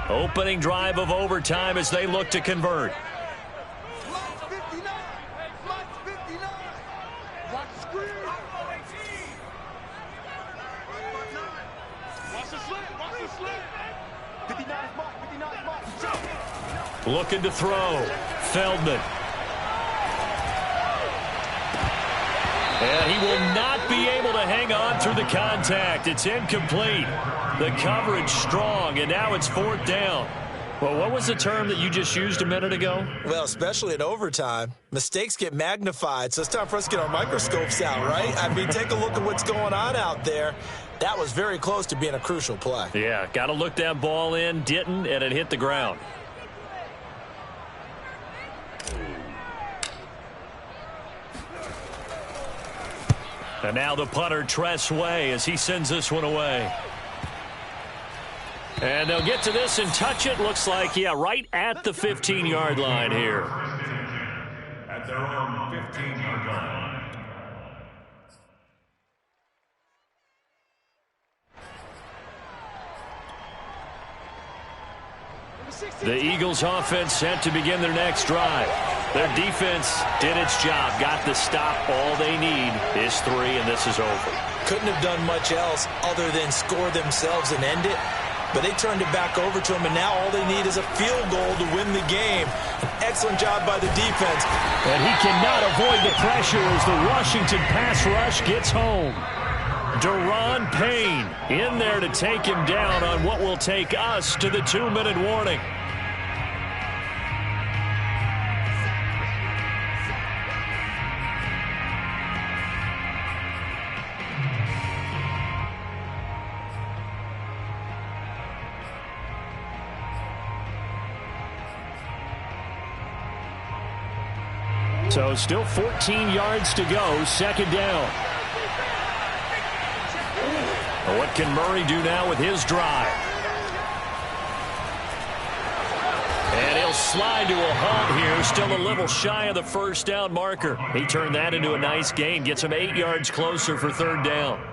Opening drive of overtime as they look to convert. Lights 59. Lights 59. Watch the screen. Watch the slant. Watch the slant. 59 is mark. 59 is mark. Looking to throw. Feldman. And he will not be able to hang on through the contact. It's incomplete. The coverage strong, and now it's 4th down. Well, what was the term that you just used a minute ago? Well, especially in overtime, mistakes get magnified, so it's time for us to get our microscopes out, right? I mean, take a look at what's going on out there. That was very close to being a crucial play. Yeah, got to look that ball in, didn't, and it hit the ground. And now the punter, Tress Way, as he sends this one away. And they'll get to this and touch it. Looks like, yeah, right at the 15-yard line here. At their own 15-yard line. The Eagles offense set to begin their next drive. Their defense did its job, got the stop. All they need is 3, and this is over. Couldn't have done much else other than score themselves and end it. But they turned it back over to him, and now all they need is a field goal to win the game. An excellent job by the defense. And he cannot avoid the pressure as the Washington pass rush gets home. Deron Payne in there to take him down on what will take us to the 2-minute warning. So still 14 yards to go, 2nd down. What can Murray do now with his drive? And he'll slide to a halt here, still a little shy of the 1st down marker. He turned that into a nice gain, gets him 8 yards closer for 3rd down.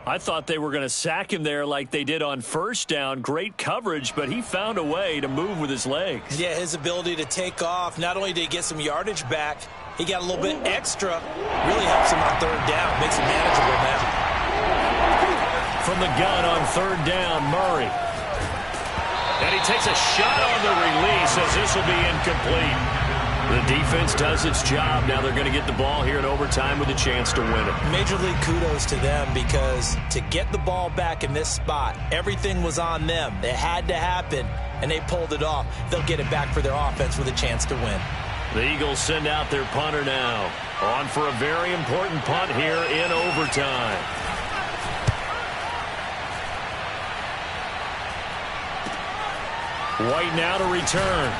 I thought they were going to sack him there like they did on 1st down. Great coverage, but he found a way to move with his legs. Yeah, his ability to take off, not only did he get some yardage back, he got a little bit extra. Really helps him on 3rd down, makes it manageable now. From the gun on 3rd down, Murray. And he takes a shot on the release as this will be incomplete. The defense does its job. Now they're going to get the ball here in overtime with a chance to win it. Major league kudos to them, because to get the ball back in this spot, everything was on them. It had to happen, and they pulled it off. They'll get it back for their offense with a chance to win. The Eagles send out their punter now. On for a very important punt here in overtime. White now to return.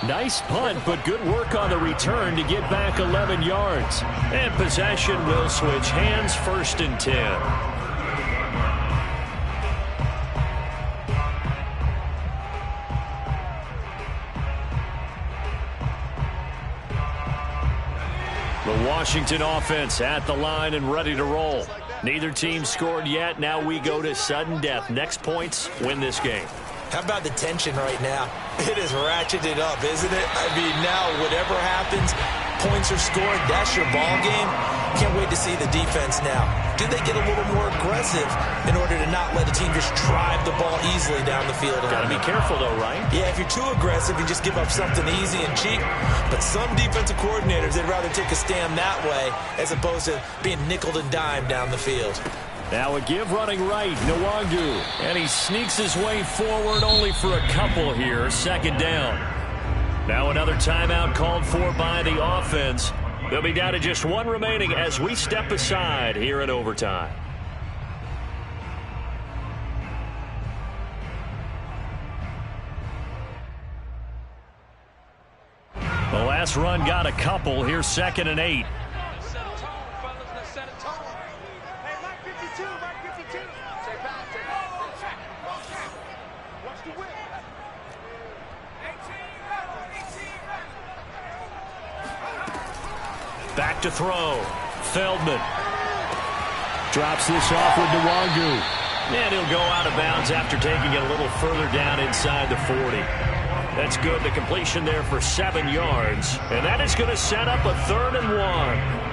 Nice punt, but good work on the return to get back 11 yards. And possession will switch hands, 1st and 10. The Washington offense at the line and ready to roll. Neither team scored yet. Now we go to sudden death. Next points win this game. How about the tension right now? It is ratcheted up, isn't it? I mean, now whatever happens, points are scored, that's your ball game. Can't wait to see the defense now. Do they get a little more aggressive in order to not let the team just drive the ball easily down the field? Got to be careful, though, right? Yeah, if you're too aggressive, you just give up something easy and cheap. But some defensive coordinators, they'd rather take a stand that way as opposed to being nickeled and dimed down the field. Now a give running right, Nwangu. And he sneaks his way forward only for a couple here, 2nd down. Now another timeout called for by the offense. They'll be down to just 1 remaining as we step aside here in overtime. The last run got a couple. Here's 2nd and 8. to throw. Feldman. Drops this off with Nwangu. And he'll go out of bounds after taking it a little further down inside the 40. That's good. The completion there for 7 yards. And that is going to set up a 3rd and 1.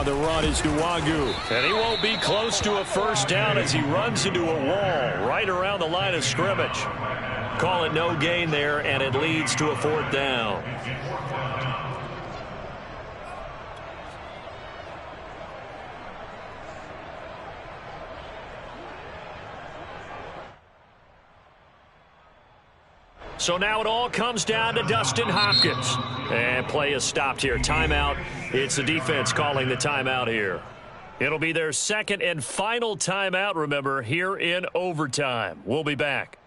The run is Nwangu. And he won't be close to a first down as he runs into a wall right around the line of scrimmage. Call it no gain there, and it leads to a 4th down. So now it all comes down to Dustin Hopkins. And play is stopped here. Timeout. It's the defense calling the timeout here. It'll be their 2nd and final timeout, remember, here in overtime. We'll be back.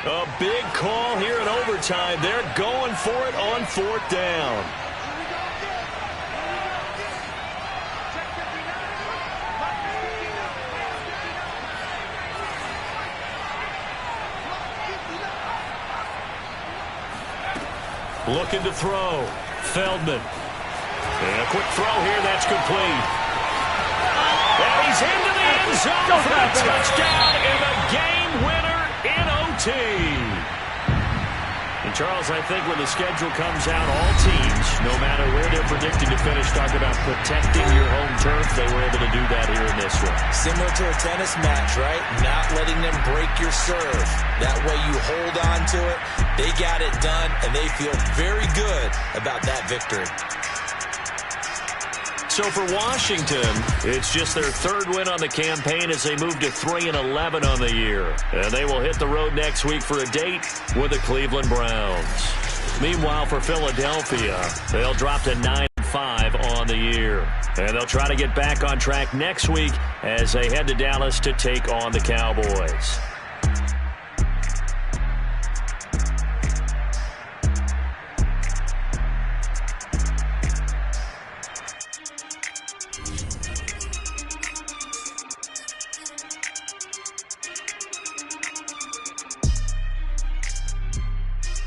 A big call here in overtime. They're going for it on 4th down. Looking to throw. Feldman. And a quick throw here. That's complete. And he's into the end zone for a touchdown and a game winner in OT. And, Charles, I think when the schedule comes out, all teams, no matter where they're predicting to finish, talk about protecting your home turf. They were able to do that here in this one. Similar to a tennis match, right? Not letting them break your serve. That way you hold on to it. They got it done, and they feel very good about that victory. So for Washington, it's just their 3rd win on the campaign as they move to 3-11 on the year. And they will hit the road next week for a date with the Cleveland Browns. Meanwhile, for Philadelphia, they'll drop to 9-5 on the year. And they'll try to get back on track next week as they head to Dallas to take on the Cowboys.